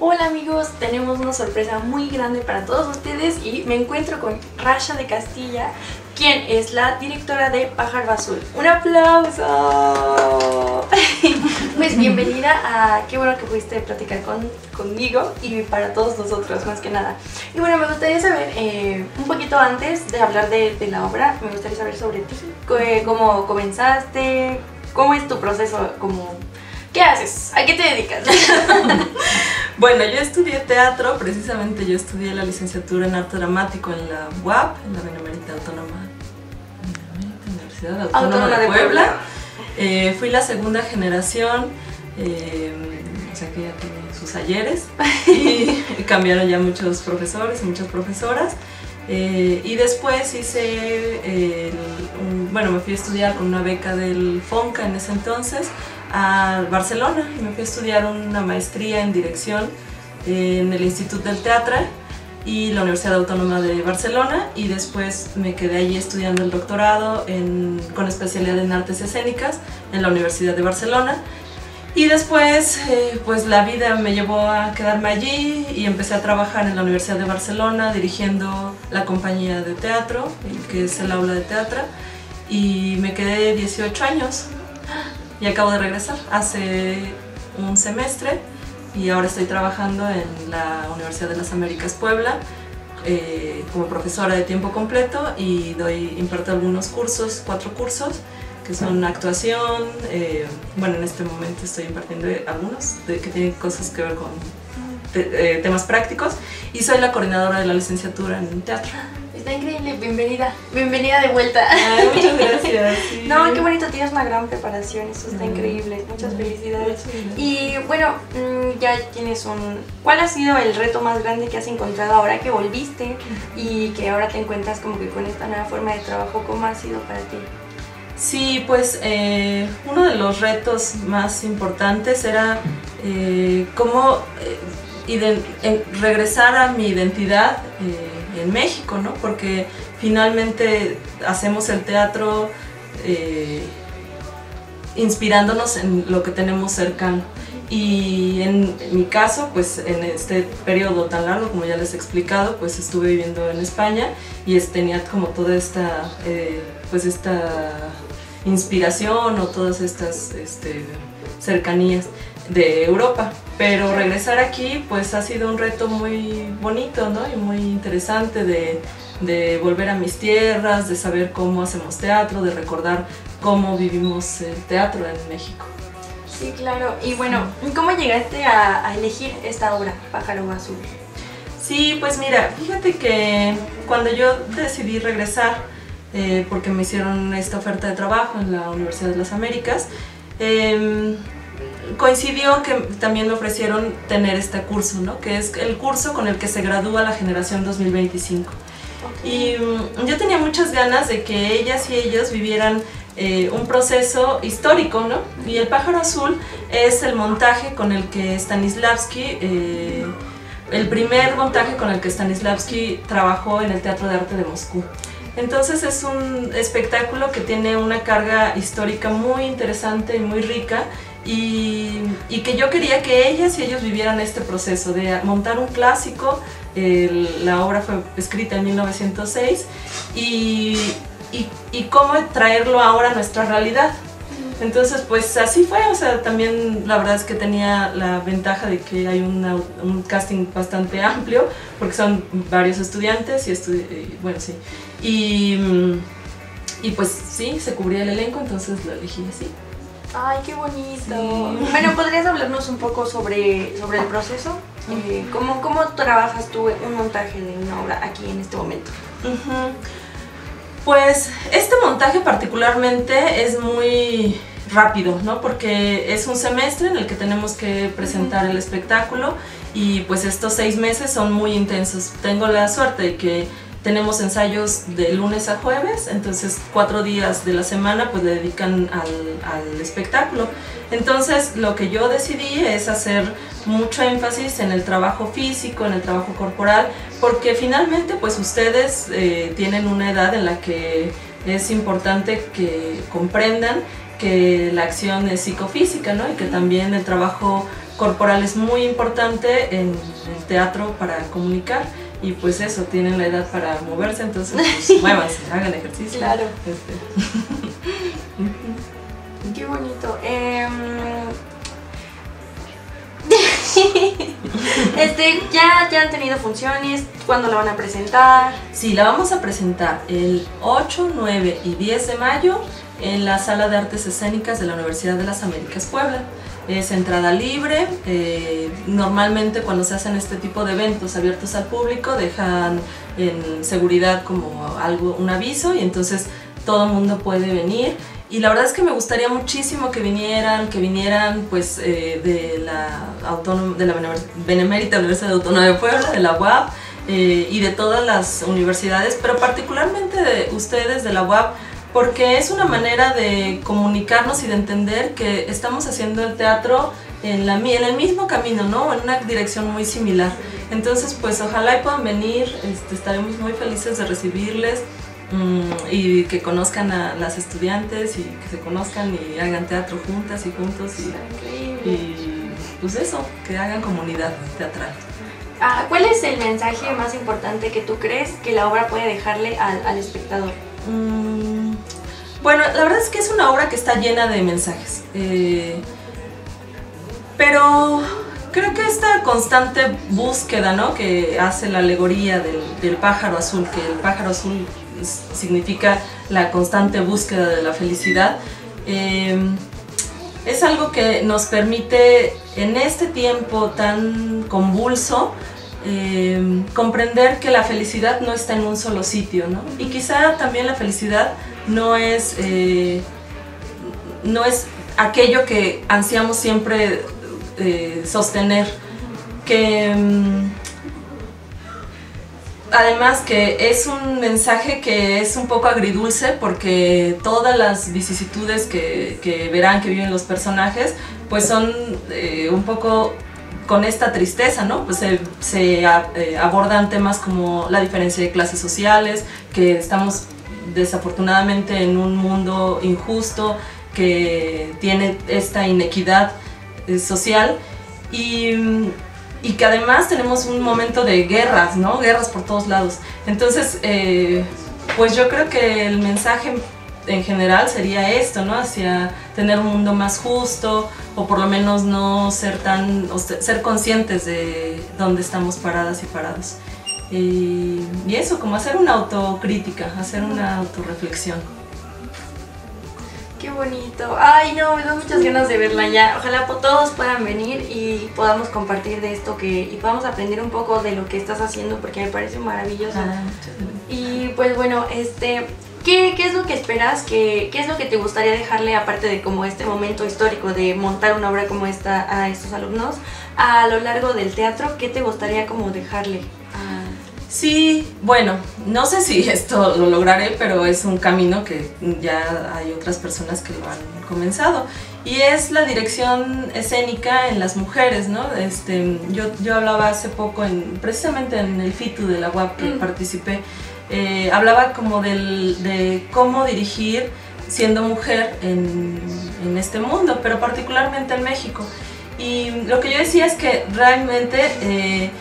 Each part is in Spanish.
Hola amigos, tenemos una sorpresa muy grande para todos ustedes y me encuentro con Rasha de Castilla, quien es la directora de Pájaro Azul. ¡Un aplauso! Pues bienvenida a... Qué bueno que pudiste platicar conmigo y para todos nosotros, más que nada. Y bueno, me gustaría saber, un poquito antes de hablar de la obra, me gustaría saber sobre ti, cómo comenzaste, cómo es tu proceso, ¿qué haces? ¿A qué te dedicas? Bueno, yo estudié teatro, precisamente yo estudié la licenciatura en arte dramático en la UAP, en la Benemérita Universidad Autónoma de Puebla. Fui la segunda generación, o sea que ya tiene sus ayeres, y cambiaron ya muchos profesores y muchas profesoras. Y después me fui a estudiar con una beca del FONCA en ese entonces a Barcelona y me fui a estudiar una maestría en dirección en el Institut del Teatre y la Universidad Autónoma de Barcelona, y después me quedé allí estudiando el doctorado con especialidad en artes escénicas en la Universidad de Barcelona. Y después, pues la vida me llevó a quedarme allí y empecé a trabajar en la Universidad de Barcelona dirigiendo la compañía de teatro, que es el aula de teatro, y me quedé 18 años y acabo de regresar hace un semestre y ahora estoy trabajando en la Universidad de las Américas Puebla como profesora de tiempo completo y imparto algunos cursos, 4 cursos, que son actuación, en este momento estoy impartiendo algunos que tienen cosas que ver con temas prácticos, y soy la coordinadora de la licenciatura en teatro. Está increíble, bienvenida de vuelta. Ay, muchas gracias. Sí. No, qué bonito, tienes una gran preparación, eso está increíble, muchas felicidades. Y bueno, ya tienes ¿cuál ha sido el reto más grande que has encontrado ahora que volviste y que ahora te encuentras como que con esta nueva forma de trabajo? ¿Cómo ha sido para ti? Sí, pues uno de los retos más importantes era cómo regresar a mi identidad en México, ¿no? Porque finalmente hacemos el teatro inspirándonos en lo que tenemos cercano. Y en mi caso, pues en este periodo tan largo, como ya les he explicado, pues estuve viviendo en España y tenía como toda esta inspiración o todas estas cercanías de Europa. Pero regresar aquí pues ha sido un reto muy bonito, ¿no? Y muy interesante de volver a mis tierras, de saber cómo hacemos teatro, de recordar cómo vivimos el teatro en México. Sí, claro. Y bueno, ¿cómo llegaste a elegir esta obra, Pájaro Azul? Sí, pues mira, fíjate que cuando yo decidí regresar, porque me hicieron esta oferta de trabajo en la Universidad de las Américas, coincidió que también me ofrecieron tener este curso, ¿no? Que es el curso con el que se gradúa la generación 2025. Okay. Y yo tenía muchas ganas de que ellas y ellos vivieran un proceso histórico, ¿no? Y el Pájaro Azul es el montaje con el que Stanislavski, el primer montaje con el que Stanislavski trabajó en el Teatro de Arte de Moscú. Entonces es un espectáculo que tiene una carga histórica muy interesante y muy rica, y que yo quería que ellas y ellos vivieran este proceso de montar un clásico. La obra fue escrita en 1906 y cómo traerlo ahora a nuestra realidad. Entonces pues así fue, o sea, también la verdad es que tenía la ventaja de que hay un casting bastante amplio, porque son varios estudiantes y pues sí, se cubría el elenco, entonces lo elegí así. ¡Ay, qué bonito! Sí. Bueno, ¿podrías hablarnos un poco sobre el proceso? ¿Cómo trabajas tú un montaje de una obra aquí en este momento? Pues este montaje particularmente es muy rápido, ¿no? Porque es un semestre en el que tenemos que presentar el espectáculo, y pues estos 6 meses son muy intensos. Tengo la suerte de que tenemos ensayos de lunes a jueves, entonces 4 días de la semana pues le dedican al espectáculo. Entonces lo que yo decidí es hacer mucho énfasis en el trabajo físico, en el trabajo corporal, porque finalmente pues ustedes tienen una edad en la que es importante que comprendan que la acción es psicofísica, ¿no? Y que también el trabajo corporal es muy importante en el teatro para comunicar. Y pues eso, tienen la edad para moverse, entonces pues muévanse, hagan ejercicio. Claro. Qué bonito. Ya han tenido funciones, ¿cuándo la van a presentar? Sí, la vamos a presentar el 8, 9 y 10 de mayo en la Sala de Artes Escénicas de la Universidad de las Américas Puebla. Es entrada libre, normalmente cuando se hacen este tipo de eventos abiertos al público dejan en seguridad como un aviso y entonces todo el mundo puede venir. Y la verdad es que me gustaría muchísimo que vinieran pues de la Benemérita Universidad Autónoma de Puebla, de la UAP y de todas las universidades, pero particularmente de ustedes de la UAP, porque es una manera de comunicarnos y de entender que estamos haciendo el teatro en el mismo camino, ¿no? En una dirección muy similar. Entonces, pues ojalá y puedan venir, estaremos muy felices de recibirles y que conozcan a las estudiantes y que se conozcan y hagan teatro juntas y juntos y pues eso, que hagan comunidad teatral. ¿Cuál es el mensaje más importante que tú crees que la obra puede dejarle al espectador? Bueno, la verdad es que es una obra que está llena de mensajes, pero creo que esta constante búsqueda, ¿no?, que hace la alegoría del pájaro azul, que el pájaro azul significa la constante búsqueda de la felicidad, es algo que nos permite en este tiempo tan convulso comprender que la felicidad no está en un solo sitio, ¿no? Y quizá también la felicidad no es aquello que ansiamos siempre sostener, que además que es un mensaje que es un poco agridulce porque todas las vicisitudes que verán que viven los personajes pues son un poco con esta tristeza, ¿no? Pues se abordan temas como la diferencia de clases sociales, que estamos desafortunadamente en un mundo injusto que tiene esta inequidad social y que además tenemos un momento de guerras, ¿no? Guerras por todos lados. Entonces, pues yo creo que el mensaje en general sería esto, ¿no? Hacia tener un mundo más justo, o por lo menos no ser ser conscientes de dónde estamos paradas y parados. Y eso, como hacer una autocrítica, hacer una autorreflexión. Qué bonito. Ay, no, me da muchas ganas de verla ya. Ojalá todos puedan venir y podamos compartir de esto y podamos aprender un poco de lo que estás haciendo porque me parece maravilloso. Y pues bueno, ¿qué es lo que esperas? ¿Qué es lo que te gustaría dejarle, aparte de como este momento histórico de montar una obra como esta a estos alumnos, a lo largo del teatro? ¿Qué te gustaría como dejarle? Sí, bueno, no sé si esto lo lograré, pero es un camino que ya hay otras personas que lo han comenzado. Y es la dirección escénica en las mujeres, ¿no? Yo hablaba hace poco, precisamente en el FITU de la UAP que participé, hablaba como de cómo dirigir siendo mujer en este mundo, pero particularmente en México. Y lo que yo decía es que realmente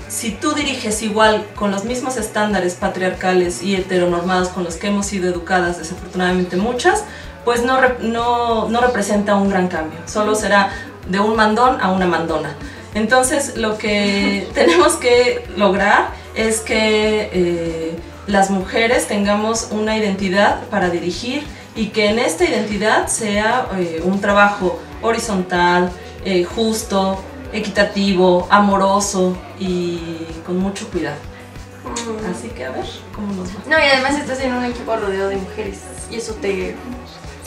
si tú diriges igual con los mismos estándares patriarcales y heteronormados con los que hemos sido educadas desafortunadamente muchas, pues no representa un gran cambio, solo será de un mandón a una mandona. Entonces lo que tenemos que lograr es que las mujeres tengamos una identidad para dirigir y que en esta identidad sea un trabajo horizontal, justo, equitativo, amoroso y con mucho cuidado. Así que a ver cómo nos va. No, y además estás en un equipo rodeado de mujeres y eso te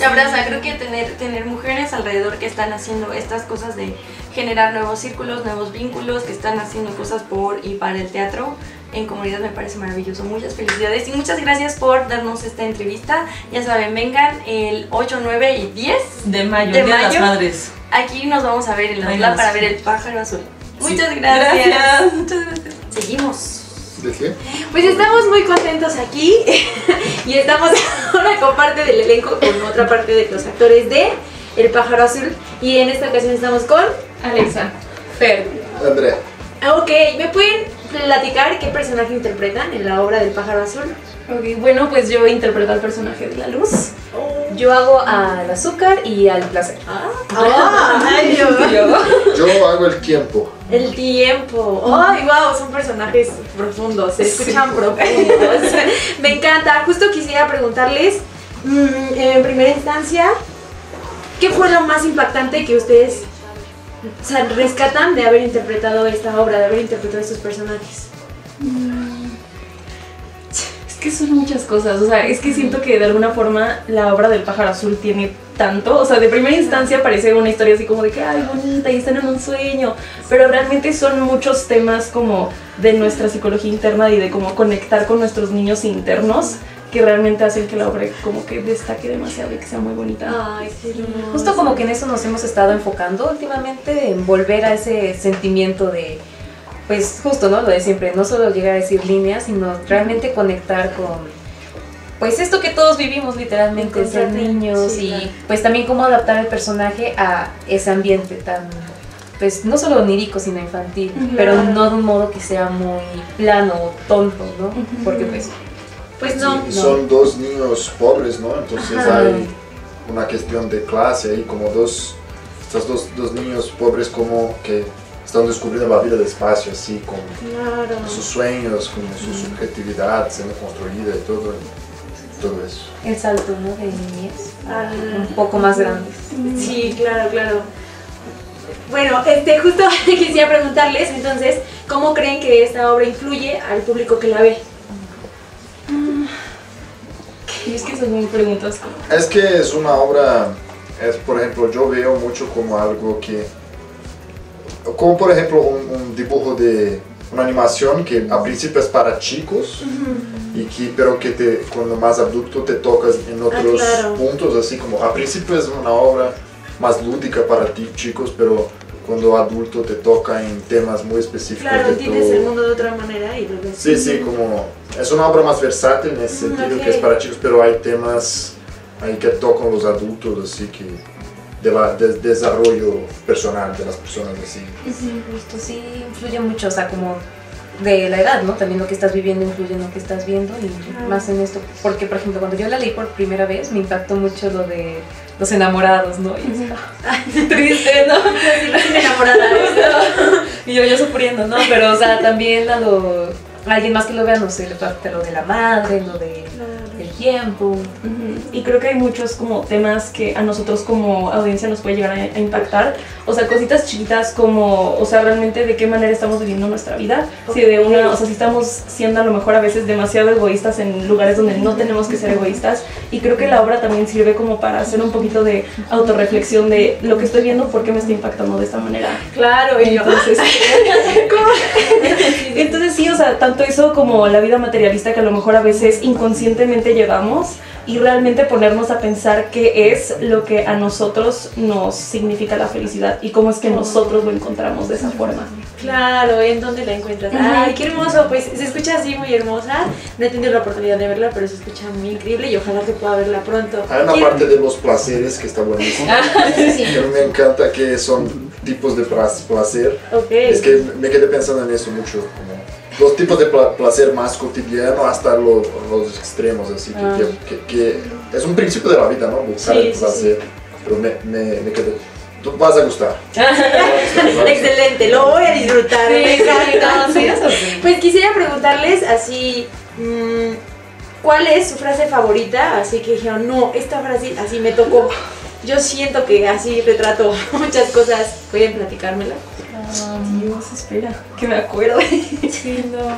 abraza. Creo que tener mujeres alrededor que están haciendo estas cosas de generar nuevos círculos, nuevos vínculos, que están haciendo cosas por y para el teatro en comunidad me parece maravilloso. Muchas felicidades y muchas gracias por darnos esta entrevista. Ya saben, vengan el 8, 9 y 10 de mayo, Día de las Madres. Aquí nos vamos a ver en la aula para ver el pájaro azul. Sí. Muchas gracias. Muchas gracias. Seguimos. ¿De qué? Pues estamos muy contentos aquí y estamos ahora con parte del elenco, con otra parte de los actores de El Pájaro Azul, y en esta ocasión estamos con Alexa. Fer. Andrea. Ok, ¿me pueden platicar qué personaje interpretan en la obra del pájaro azul? Ok, bueno, pues yo interpreto al personaje de la luz. Yo hago al azúcar y al placer. Ay, Dios. Yo hago el tiempo. El tiempo. Ay, wow, son personajes profundos, se escuchan profundos. Me encanta. Justo quisiera preguntarles, en primera instancia, ¿qué fue lo más impactante que ustedes rescatan de haber interpretado esta obra, de haber interpretado estos personajes? Es que son muchas cosas, o sea, es que siento que de alguna forma la obra del pájaro azul tiene tanto, o sea, de primera instancia parece una historia así como de que, ay, bonita, y están en un sueño, pero realmente son muchos temas como de nuestra psicología interna y de cómo conectar con nuestros niños internos que realmente hacen que la obra como que destaque demasiado y que sea muy bonita. Ay, qué hermoso. Justo como que en eso nos hemos estado enfocando últimamente, en volver a ese sentimiento de, pues justo, ¿no? Lo de siempre, no solo llegar a decir líneas, sino realmente conectar con, pues esto que todos vivimos literalmente, ser niños, sí, y claro. pues también cómo adaptar el personaje a ese ambiente tan, pues no solo onírico, sino infantil, pero no de un modo que sea muy plano o tonto, ¿no? Porque pues no. Sí, son dos niños pobres, ¿no? Entonces hay una cuestión de clase ahí, como estos dos niños pobres como que están descubriendo la vida despacio, así, con sus sueños, con su subjetividad siendo construida y todo eso. el salto, ¿no? De niñez, un poco más grande. Sí, claro, claro. Bueno, justo quisiera preguntarles, entonces, ¿cómo creen que esta obra influye al público que la ve? Y es que son muy preguntas como... Es que es una obra, por ejemplo, yo veo mucho como algo que, como por ejemplo un dibujo de una animación que a principio es para chicos, pero que cuando más adulto te tocas en otros puntos, así como a principio es una obra más lúdica para ti, chicos, pero cuando adulto te toca en temas muy específicos. Claro, entiendes el mundo de otra manera y lo ves. Sí, como es una obra más versátil en ese sentido, que es para chicos, pero hay temas ahí que tocan los adultos, así que del desarrollo personal de las personas, así. Sí, justo, sí, influye mucho, o sea, como de la edad, ¿no? También lo que estás viviendo influye en lo que estás viendo y más en esto, porque por ejemplo cuando yo la leí por primera vez me impactó mucho lo de los enamorados, ¿no? Y triste, ¿no? Y yo sufriendo, ¿no? Pero, o sea, también a alguien más que lo vea, no sé, lo de la madre, lo de el tiempo. Y creo que hay muchos como temas que a nosotros como audiencia nos puede llegar a impactar, o sea, cositas chiquitas como, o sea, realmente de qué manera estamos viviendo nuestra vida, si si estamos siendo a lo mejor a veces demasiado egoístas en lugares donde no tenemos que ser egoístas, y creo que la obra también sirve como para hacer un poquito de autorreflexión de lo que estoy viendo, por qué me está impactando de esta manera. Claro, y Entonces, entonces sí, o sea, tanto eso como la vida materialista que a lo mejor a veces inconscientemente llevamos, y realmente ponernos a pensar qué es lo que a nosotros nos significa la felicidad y cómo es que nosotros lo encontramos de esa forma. Claro, ¿y en dónde la encuentras? Ay, qué hermoso, pues se escucha así muy hermosa. No he tenido la oportunidad de verla, pero se escucha muy increíble y ojalá que pueda verla pronto. Hay una parte de los placeres que está buenísima, que me encanta, que son tipos de placer. Okay. Es que me quedé pensando en eso mucho, como los tipos de placer más cotidiano hasta los extremos, así que es un principio de la vida, ¿no? Buscar el placer, pero me quedé. Tú vas a gustar. Excelente, lo voy a disfrutar. Me encanta. Sí. Pues quisiera preguntarles así, ¿cuál es su frase favorita? Así que dijeron, no, esta frase así me tocó. Yo siento que así retrato muchas cosas. ¿Pueden platicármela? Dios, espera, que me acuerde. Sí, no.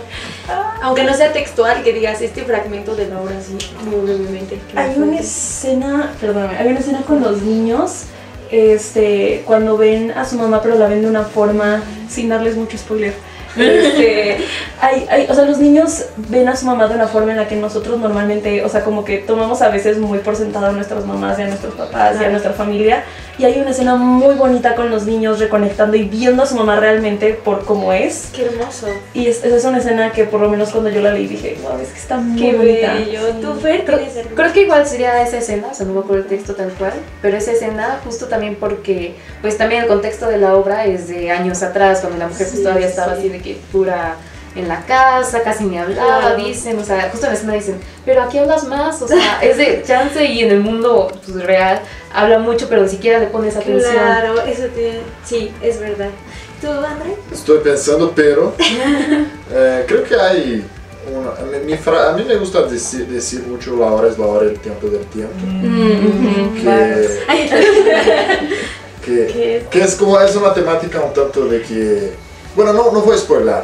Aunque no sea textual, que digas este fragmento de la obra así, muy brevemente. Hay una escena, perdóname, hay una escena con los niños, cuando ven a su mamá, pero la ven de una forma, sin darles mucho spoiler, O sea, los niños ven a su mamá de una forma en la que nosotros normalmente, o sea, como que tomamos a veces muy por sentado a nuestras mamás y a nuestros papás y a nuestra familia. Y hay una escena muy bonita con los niños reconectando y viendo a su mamá realmente por cómo es. Qué hermoso. Y esa es una escena que por lo menos cuando yo la leí dije, wow, es que está muy Qué bonita. bello. ¿Tú, Fer, tienes algo? Creo que igual sería esa escena, o sea, no me acuerdo el texto tal cual, pero esa escena justo también porque, pues también el contexto de la obra es de años atrás, cuando la mujer pues todavía estaba así de que pura en la casa, casi ni hablaba, dicen, o sea, justo en la escena dicen, pero aquí hablas más, o sea, es de chance y en el mundo pues, real habla mucho, pero ni siquiera le pones atención. Claro, eso tiene, sí, es verdad. ¿Tú, André? Estoy pensando, pero creo que hay a mí me gusta decir mucho la hora es la hora, el tiempo es el tiempo. Que es como, es una temática un tanto de que, bueno, no voy a spoiler,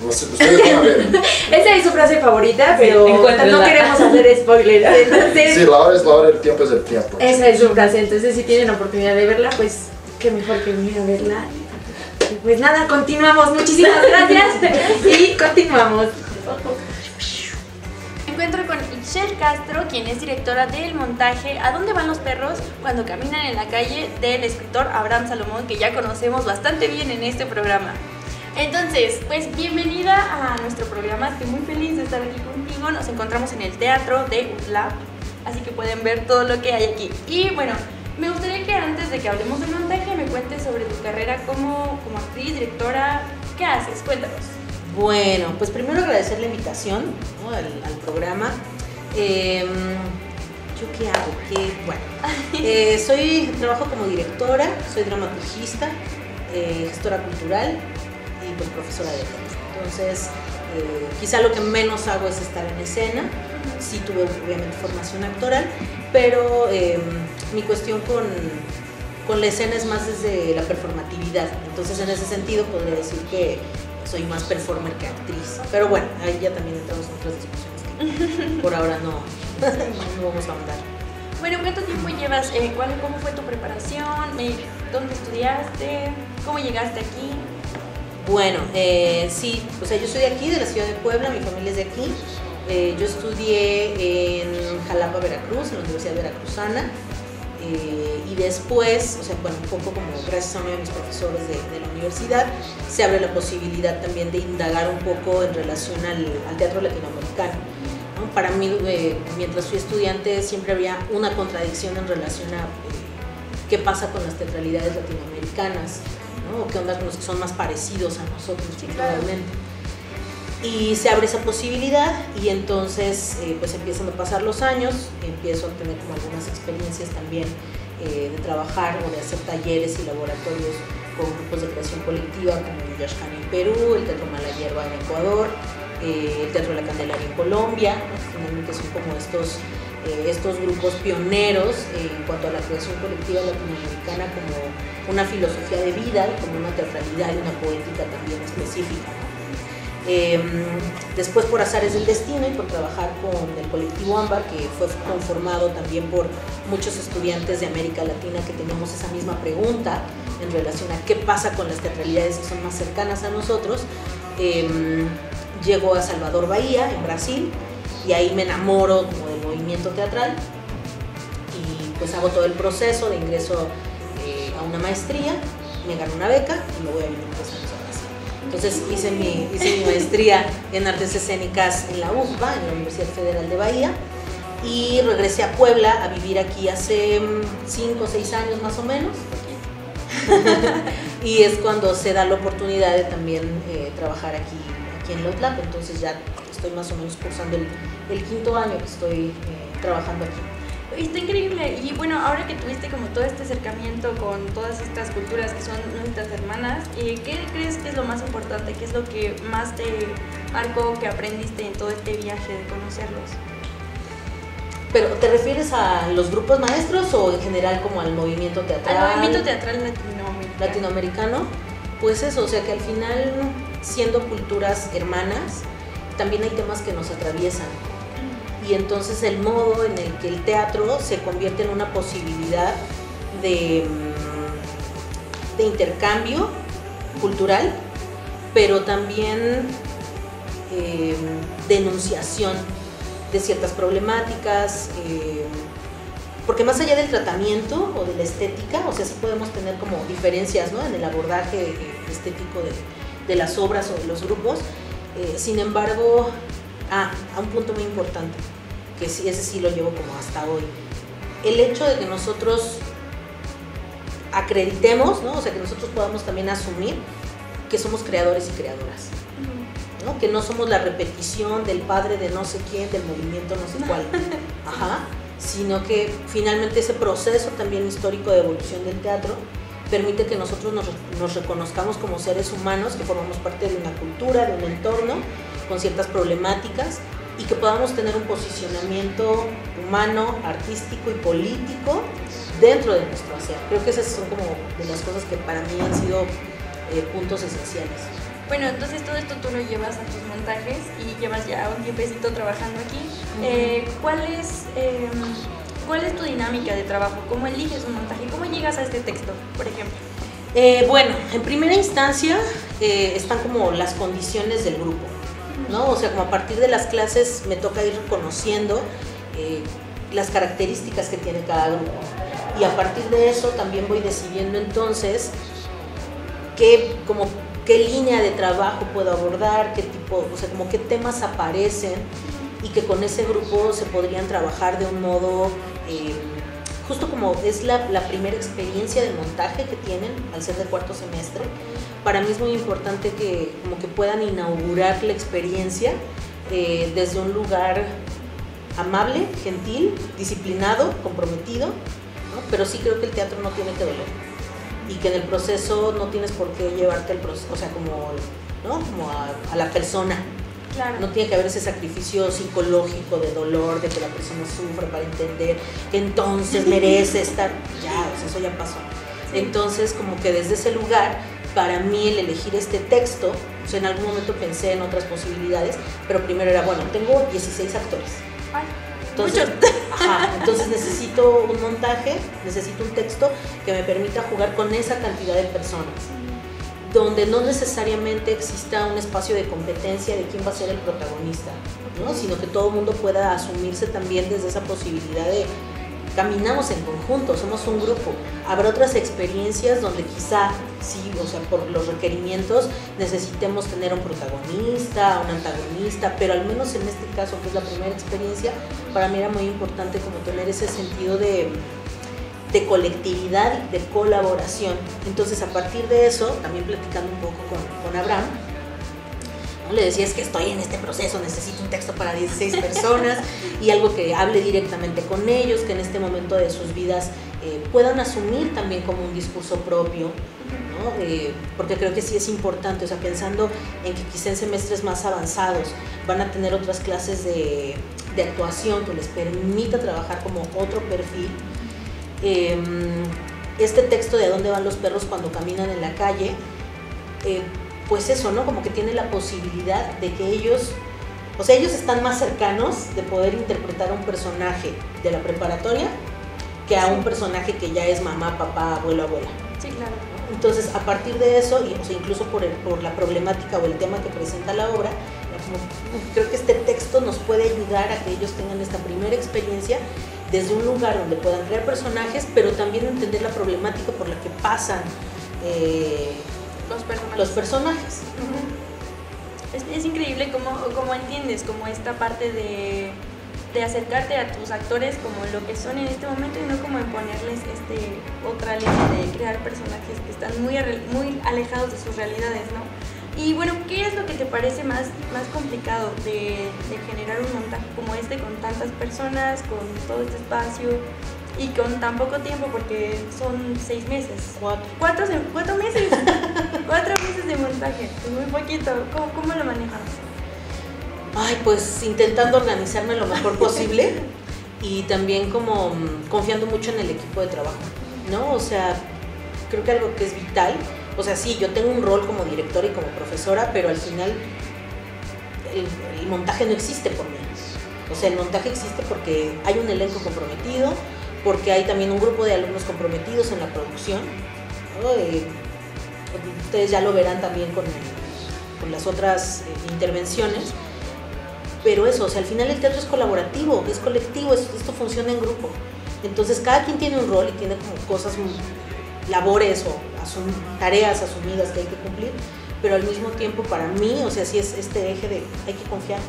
ustedes van a ver. Esa es su frase favorita, pero no queremos hacer spoilers. Entonces, sí, la hora es la hora, el tiempo es el tiempo. Esa es su frase, entonces si tienen oportunidad de verla, pues qué mejor que venir a verla. Y pues nada, continuamos, muchísimas gracias y continuamos. Me encuentro con Ixchel Castro, quien es directora del montaje ¿A dónde van los perros cuando caminan en la calle?, del escritor Abraham Salomón, que ya conocemos bastante bien en este programa. Entonces, pues bienvenida a nuestro programa, estoy muy feliz de estar aquí contigo. Nos encontramos en el teatro de UTLAP, así que pueden ver todo lo que hay aquí. Y bueno, me gustaría que antes de que hablemos del montaje me cuentes sobre tu carrera como actriz, directora. ¿Qué haces? Cuéntanos. Bueno, pues primero agradecer la invitación, ¿no?, al programa. ¿Yo qué hago? Bueno, trabajo como directora, soy dramaturgista, gestora cultural y pues profesora de teatro. Entonces, quizá lo que menos hago es estar en escena. Sí tuve obviamente formación actoral, pero mi cuestión con la escena es más desde la performatividad. Entonces, en ese sentido podría decir que soy más performer que actriz. Pero bueno, ahí ya también entramos en otras discusiones que por ahora no vamos a ahondar. Bueno, ¿cuánto tiempo llevas? ¿Cómo fue tu preparación? ¿Dónde estudiaste? ¿Cómo llegaste aquí? Bueno, sí, o sea, yo soy de aquí, de la ciudad de Puebla, mi familia es de aquí. Yo estudié en Jalapa, Veracruz, en la Universidad Veracruzana. Y después, o sea, bueno, un poco como gracias a uno de mis profesores de la universidad, se abre la posibilidad también de indagar un poco en relación al teatro latinoamericano, ¿no? Para mí, mientras fui estudiante, siempre había una contradicción en relación a qué pasa con las teatralidades latinoamericanas, ¿no? O qué onda con los que son más parecidos a nosotros, culturalmente. Y se abre esa posibilidad y entonces pues empiezan a pasar los años, empiezo a tener como algunas experiencias también de trabajar o de hacer talleres y laboratorios con grupos de creación colectiva como el Yaxcán en Perú, el Teatro Mala Hierba en Ecuador, el Teatro de la Candelaria en Colombia, ¿no? Finalmente son como estos grupos pioneros en cuanto a la creación colectiva latinoamericana como una filosofía de vida, como una teatralidad y una poética también específica, ¿no? Después, por azares del destino y por trabajar con el colectivo Ámbar, que fue conformado también por muchos estudiantes de América Latina que teníamos esa misma pregunta en relación a qué pasa con las teatralidades que son más cercanas a nosotros, llego a Salvador Bahía, en Brasil, y ahí me enamoro como del movimiento teatral y pues hago todo el proceso de ingreso a una maestría, me gano una beca y me voy a vivir 3 años. Entonces hice mi maestría en artes escénicas en la UFBA, en la Universidad Federal de Bahía, y regresé a Puebla a vivir aquí hace 5 o 6 años más o menos. Y es cuando se da la oportunidad de también trabajar aquí en la UTLAP. Entonces ya estoy más o menos cursando el 5º año que estoy trabajando aquí. Está increíble. Y bueno, ahora que tuviste como todo este acercamiento con todas estas culturas que son nuestras hermanas, ¿qué crees que es lo más importante? ¿Qué es lo que más te marcó, que aprendiste en todo este viaje de conocerlos? ¿Pero te refieres a los grupos maestros o en general como al movimiento teatral? Al movimiento teatral latinoamericano. Pues eso, o sea que al final, siendo culturas hermanas, también hay temas que nos atraviesan. Y entonces el modo en el que el teatro se convierte en una posibilidad de intercambio cultural pero también denunciación de ciertas problemáticas, porque más allá del tratamiento o de la estética, o sea, sí podemos tener como diferencias, ¿no?, en el abordaje estético de las obras o de los grupos. Sin embargo, a un punto muy importante, que sí, ese sí lo llevo como hasta hoy, el hecho de que nosotros acreditemos, ¿no?, o sea, que nosotros podamos también asumir que somos creadores y creadoras, ¿no?, que no somos la repetición del padre de no sé quién, del movimiento no sé cuál, sino que finalmente ese proceso también histórico de evolución del teatro permite que nosotros nos reconozcamos como seres humanos, que formamos parte de una cultura, de un entorno, con ciertas problemáticas, y que podamos tener un posicionamiento humano, artístico y político dentro de nuestro hacer. Creo que esas son como de las cosas que para mí han sido puntos esenciales. Bueno, entonces todo esto tú lo llevas a tus montajes y llevas ya un tiempecito trabajando aquí. ¿Cuál es tu dinámica de trabajo? ¿Cómo eliges un montaje? ¿Cómo llegas a este texto, por ejemplo? Bueno, en primera instancia están como las condiciones del grupo, ¿no? O sea, como a partir de las clases me toca ir conociendo las características que tiene cada grupo. Y a partir de eso también voy decidiendo entonces qué línea de trabajo puedo abordar, qué tipo, o sea, como qué temas aparecen y que con ese grupo se podrían trabajar de un modo, justo como es la primera experiencia de montaje que tienen al ser de cuarto semestre. Para mí es muy importante que como que puedan inaugurar la experiencia desde un lugar amable, gentil, disciplinado, comprometido, ¿no? Pero sí creo que el teatro no tiene que doler y que en el proceso no tienes por qué llevarte el proceso, o sea, como, ¿no?, como a la persona. Claro. No tiene que haber ese sacrificio psicológico de dolor, de que la persona sufre para entender que entonces merece estar, ya, o sea, eso ya pasó. Sí. Entonces, como que desde ese lugar, para mí el elegir este texto, o sea, en algún momento pensé en otras posibilidades, pero primero era, bueno, tengo 16 actores. Ay, entonces, entonces necesito un montaje, necesito un texto que me permita jugar con esa cantidad de personas, donde no necesariamente exista un espacio de competencia de quién va a ser el protagonista, ¿no?, sino que todo el mundo pueda asumirse también desde esa posibilidad de caminamos en conjunto, somos un grupo. Habrá otras experiencias donde quizá sí, o sea, por los requerimientos necesitemos tener un protagonista, un antagonista, pero al menos en este caso, que es la primera experiencia, para mí era muy importante como tener ese sentido de colectividad y de colaboración. Entonces, a partir de eso, también platicando un poco con Abraham, ¿no?, le decía, es que estoy en este proceso, necesito un texto para 16 personas y algo que hable directamente con ellos, que en este momento de sus vidas puedan asumir también como un discurso propio, ¿no? Porque creo que sí es importante, o sea, pensando en que quizá en semestres más avanzados van a tener otras clases de actuación que les permita trabajar como otro perfil. Este texto de ¿A dónde van los perros cuando caminan en la calle? Pues eso, ¿no? Como que tiene la posibilidad de que ellos, o sea, ellos están más cercanos de poder interpretar a un personaje de la preparatoria que a un personaje que ya es mamá, papá, abuelo, abuela. Sí, claro. Entonces, a partir de eso, y, o sea, incluso por la problemática o el tema que presenta la obra, creo que este texto nos puede ayudar a que ellos tengan esta primera experiencia desde un lugar donde puedan crear personajes, pero también entender la problemática por la que pasan los personajes. Es increíble cómo entiendes como esta parte de acercarte a tus actores como lo que son en este momento y no como imponerles otra línea de crear personajes que están muy alejados de sus realidades, ¿no? Y bueno, ¿qué es lo que te parece más complicado de generar un montaje como este con tantas personas, con todo este espacio y con tan poco tiempo, porque son 6 meses? 4 meses. 4 meses de montaje, es muy poquito. ¿Cómo lo manejas? Ay, pues intentando organizarme lo mejor posible y también como confiando mucho en el equipo de trabajo, ¿no? O sea, creo que algo que es vital, o sea, sí, yo tengo un rol como directora y como profesora, pero al final el montaje no existe por mí. O sea, el montaje existe porque hay un elenco comprometido, porque hay también un grupo de alumnos comprometidos en la producción, ¿no? Ustedes ya lo verán también con las otras intervenciones, pero eso, o sea, al final el teatro es colaborativo, es colectivo, esto funciona en grupo. Entonces cada quien tiene un rol y tiene como cosas, labores o tareas asumidas que hay que cumplir, pero al mismo tiempo para mí, o sea, sí es este eje de hay que confiar.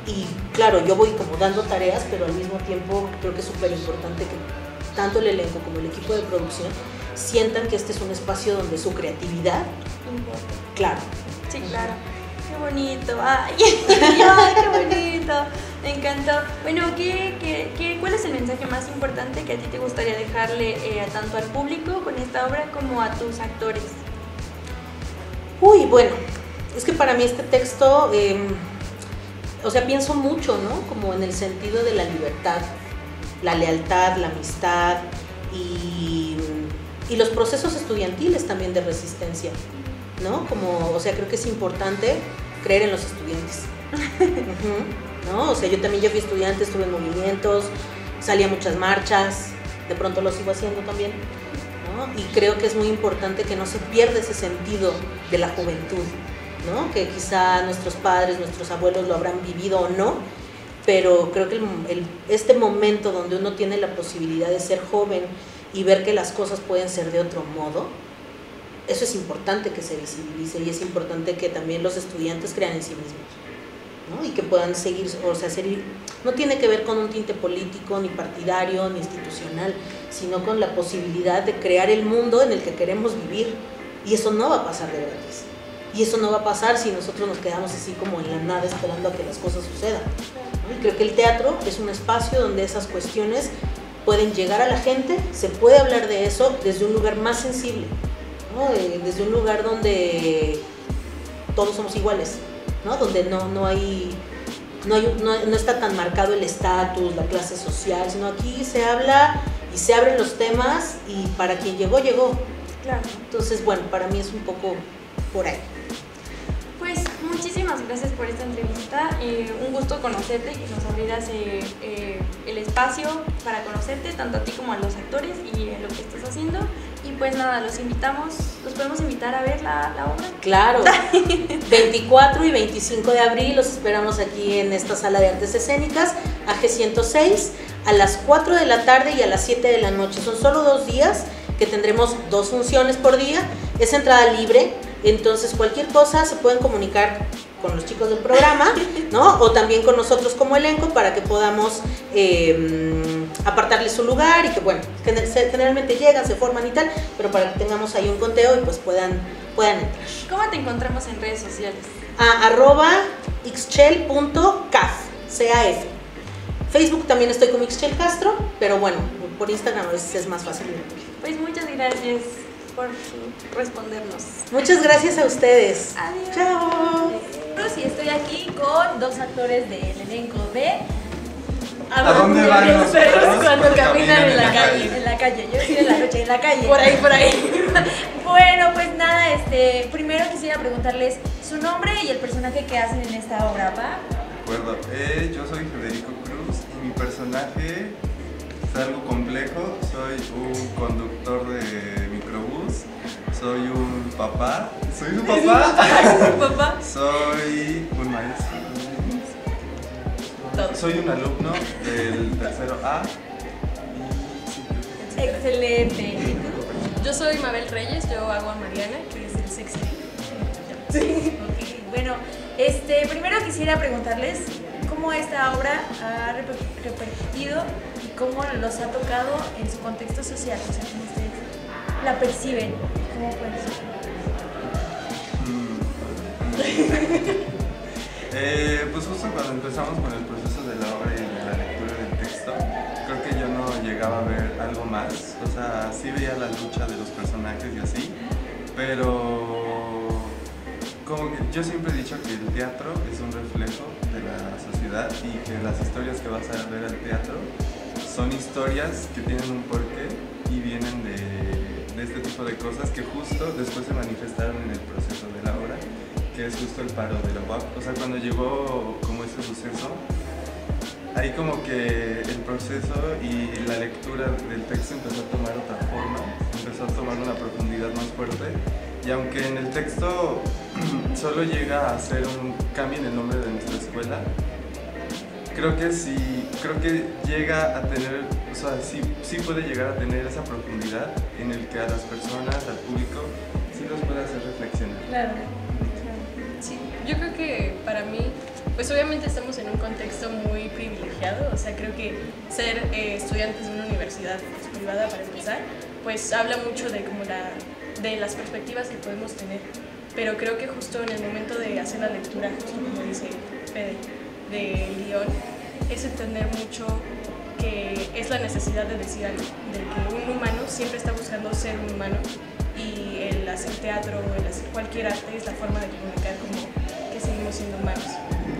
Y claro, yo voy como dando tareas, pero al mismo tiempo creo que es súper importante que tanto el elenco como el equipo de producción sientan que este es un espacio donde su creatividad, claro. Sí, claro. Qué bonito. Ay, ay, qué bonito. Me encantó. Bueno, ¿cuál es el mensaje más importante que a ti te gustaría dejarle tanto al público con esta obra como a tus actores? Uy, bueno, es que para mí este texto, o sea, pienso mucho, ¿no? Como en el sentido de la libertad, la lealtad, la amistad y los procesos estudiantiles también de resistencia, ¿no? Como, o sea, creo que es importante creer en los estudiantes. ¿No? O sea, yo fui estudiante, estuve en movimientos, salí a muchas marchas, de pronto lo sigo haciendo también, ¿no? Y creo que es muy importante que no se pierda ese sentido de la juventud, ¿no? Que quizá nuestros padres, nuestros abuelos lo habrán vivido o no, pero creo que este momento donde uno tiene la posibilidad de ser joven y ver que las cosas pueden ser de otro modo, eso es importante que se visibilice y es importante que también los estudiantes crean en sí mismos, ¿no? Y que puedan seguir, o sea, no tiene que ver con un tinte político, ni partidario, ni institucional, sino con la posibilidad de crear el mundo en el que queremos vivir, y eso no va a pasar de gratis, y eso no va a pasar si nosotros nos quedamos así como en la nada esperando a que las cosas sucedan, ¿no? Y creo que el teatro es un espacio donde esas cuestiones pueden llegar a la gente, se puede hablar de eso desde un lugar más sensible, ¿no? Desde un lugar donde todos somos iguales, ¿no? Donde no está tan marcado el estatus, la clase social, sino aquí se habla y se abren los temas y para quien llegó, llegó. Claro. Entonces, bueno, para mí es un poco por ahí. Pues muchísimas gracias por esta entrevista, un gusto conocerte y que nos abrieras el espacio para conocerte, tanto a ti como a los actores y lo que estás haciendo. Y pues nada, los podemos invitar a ver la obra. Claro, 24 y 25 de abril los esperamos aquí en esta sala de artes escénicas, AG 106, a las 4 de la tarde y a las 7 de la noche. Son solo 2 días que tendremos 2 funciones por día, es entrada libre, entonces cualquier cosa se pueden comunicar con los chicos del programa, ¿no? O también con nosotros como elenco para que podamos apartarles su lugar y que, bueno, generalmente llegan, se forman y tal, pero para que tengamos ahí un conteo y pues puedan entrar. ¿Cómo te encontramos en redes sociales? @ixchel.caf, CAF. Facebook también estoy como Ixchel Castro, pero bueno, por Instagram a veces es más fácil. Pues muchas gracias por respondernos. Muchas gracias a ustedes. Adiós. Chao. Y estoy aquí con 2 actores del elenco de ¿A dónde van los perros cuando caminan en la calle? En la calle, yo decía en la noche, en la calle. Por ahí. Bueno, pues nada, primero quisiera preguntarles su nombre y el personaje que hacen en esta obra, ¿va? De acuerdo, yo soy Federico Cruz y mi personaje es algo complejo. Soy un conductor de microbús, soy un papá. ¿Soy su papá? ¿Su papá? Soy un maestro. Soy un alumno del tercero A. Excelente. Yo soy Mabel Reyes, yo hago a Mariana, que es el sexy. Sí. Ok, bueno, primero quisiera preguntarles cómo esta obra ha repercutido y cómo los ha tocado en su contexto social, o sea, cómo ustedes la perciben, cómo pueden ser. Pues justo cuando empezamos con el proceso de la obra y de la lectura del texto, creo que yo no llegaba a ver algo más. O sea, sí veía la lucha de los personajes y así, pero como que yo siempre he dicho que el teatro es un reflejo de la sociedad y que las historias que vas a ver al teatro son historias que tienen un porqué y vienen de este tipo de cosas que justo después se manifestaron en el proceso de la obra, que es justo el paro de la UAP. O sea, cuando llegó como ese suceso, ahí como que el proceso y la lectura del texto empezó a tomar otra forma, empezó a tomar una profundidad más fuerte, y aunque en el texto solo llega a hacer un cambio en el nombre de nuestra escuela, creo que sí, creo que llega a tener, o sea, sí puede llegar a tener esa profundidad en el que a las personas, al público, sí los puede hacer reflexionar. Claro. Sí, yo creo que para mí, pues obviamente estamos en un contexto muy privilegiado, o sea, creo que ser estudiantes de una universidad privada, para empezar, pues habla mucho de como de las perspectivas que podemos tener, pero creo que justo en el momento de hacer la lectura, justo como dice Fede, del guión, es entender mucho que es la necesidad de decir algo, de que un humano siempre está buscando ser un humano y el hacer teatro o el hacer cualquier arte es la forma de comunicar como que seguimos siendo humanos.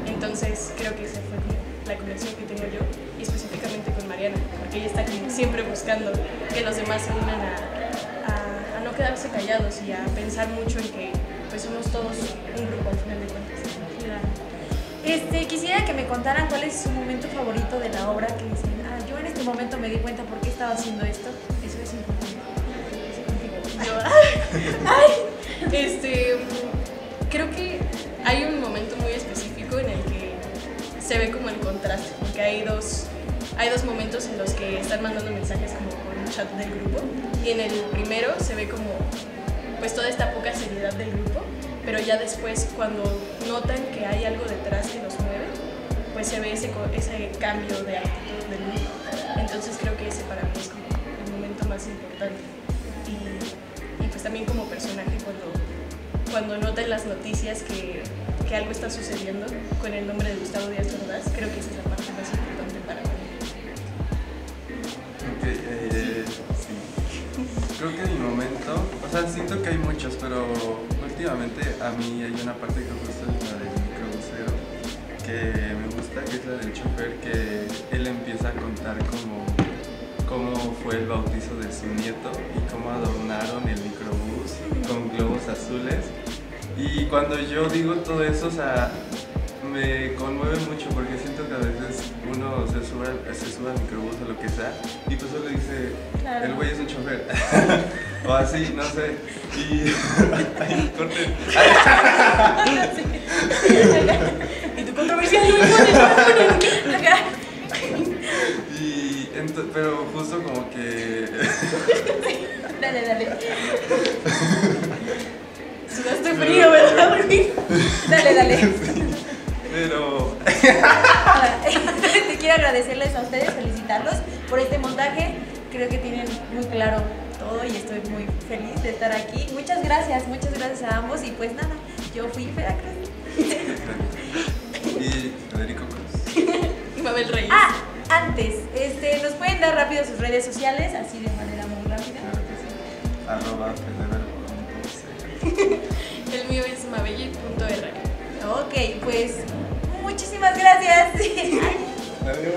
Entonces creo que esa fue como la conexión que tengo yo, y específicamente con Mariana, porque ella está como siempre buscando que los demás se unan a no quedarse callados y a pensar mucho en que pues somos todos un grupo al final de cuentas. Quisiera que me contaran cuál es su momento favorito de la obra, que dicen, yo en este momento me di cuenta por qué estaba haciendo esto. Eso es importante. Creo que hay un momento muy específico en el que se ve como el contraste, porque hay dos momentos en los que están mandando mensajes como por un chat del grupo, y en el primero se ve como pues toda esta poca seriedad del grupo, pero ya después cuando notan que hay algo detrás que los mueve, pues se ve ese cambio de actitud del grupo. Entonces creo que ese para mí es como el momento más importante. Y pues también como personaje cuando notan las noticias que algo está sucediendo con el nombre de Gustavo Díaz Ordaz, creo que esa es la parte más importante para mí. Sí. Creo que mi momento, o sea, siento que hay muchos, pero últimamente a mí hay una parte que justo es la del microbusero, que me gusta, que es la del chofer, que él empieza a contar cómo fue el bautizo de su nieto y cómo adornaron el microbús con globos azules. Y cuando yo digo todo eso, o sea, me conmueve mucho porque siento que a veces uno se sube al microbús o lo que sea y pues solo dice, claro, el güey es un chofer o así, no sé, y ay, corten. Y tu controversia pero justo como que dale. Sudaste frío, ¿verdad? Dale. Pero te quiero agradecerles a ustedes, felicitarlos por este montaje. Creo que tienen muy claro todo y estoy muy feliz de estar aquí. Muchas gracias a ambos y pues nada, yo fui Veracruz. Y Federico Cruz. Y Mabel Reyes. Antes, ¿nos pueden dar rápido sus redes sociales, así de manera muy rápida? Claro que sí. El mío es mabelli.r. Ok, pues muchísimas gracias. Adiós.